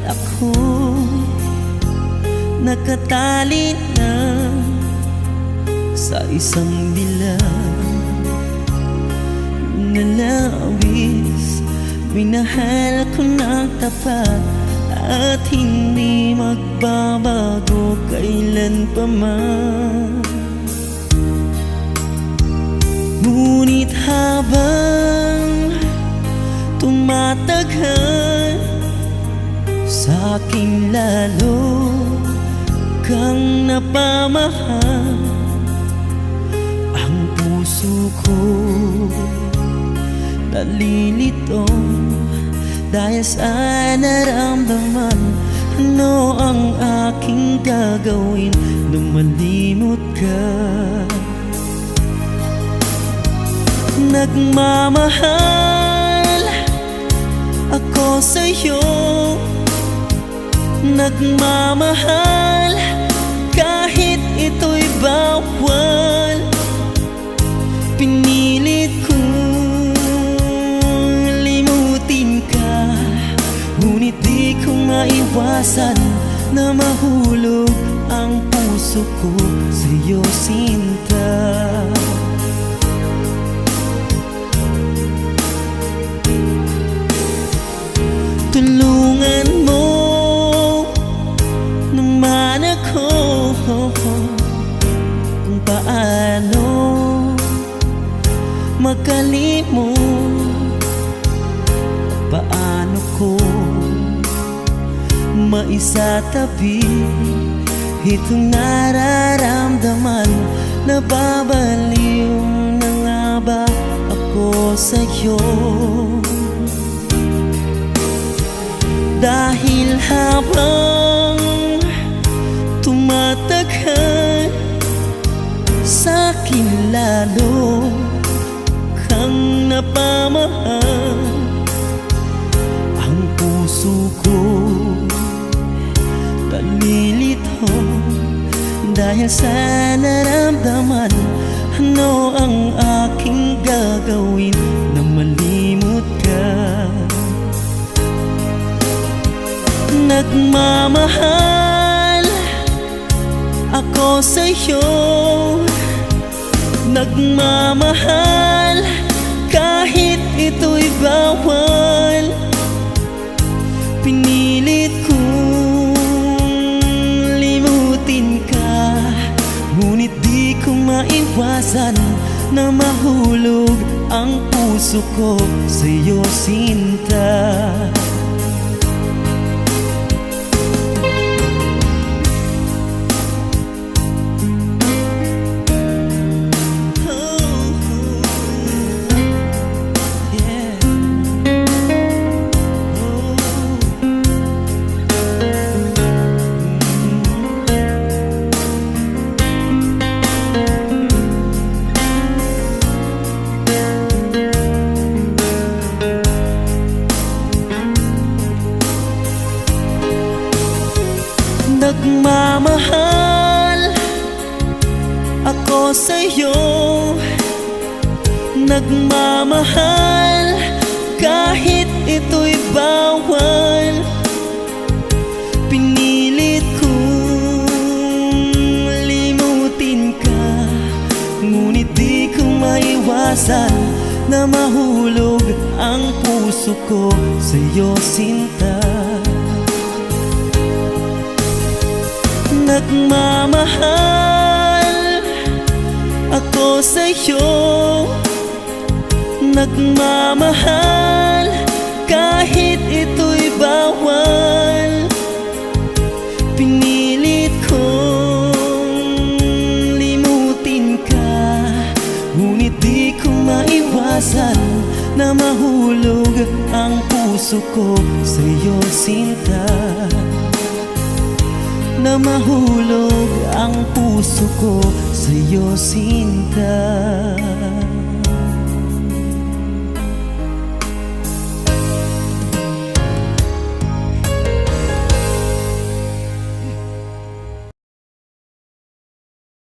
ako'y nakatali na sa isang bilang na labis. Minahal ko ng tapat at hindi magbabago kailan pa man. Ngunit habang tumatagal, sa aking lalo kang napamahal. Ang puso ko nalilito dahil sa naramdaman. Ano ang aking gagawin nung malimot ka? Nagmamahal ako sa'yo, nagmamahal kahit ito'y bawal. Pinilit kong limutin ka, ngunit di ko maiwasan na mahulog ang puso ko sa'yo, sinta. Tulungan mo naman ako kung paano makalimot, paano ko maisatabi itong nararamdaman. Nababaliw na nga ba ako sa'yo? Dahil habang tumatagal, sa'kin lalo kang napamahal. Ang puso ko nalilito dahil sa naramdaman. Ano ang aking gagawin na malimot ka? Nagmamahal ako sa'yo, nagmamahal kahit ito'y bawal. Pinilit kong limutin ka, ngunit di ko maiwasan na mahulog ang puso ko sa'yo, sinta. Nagmamahal ako sa'yo, nagmamahal kahit ito'y bawal. Pinilit kong limutin ka, ngunit di ko maiwasan na mahulog ang puso ko sa'yo, sinta. Nagmamahal ako sa'yo, nagmamahal kahit ito'y bawal. Pinilit kong limutin ka, ngunit di ko maiwasan na mahulog ang puso ko sa'yo, sinta. Na mahulog ang puso ko sa'yo, sinta.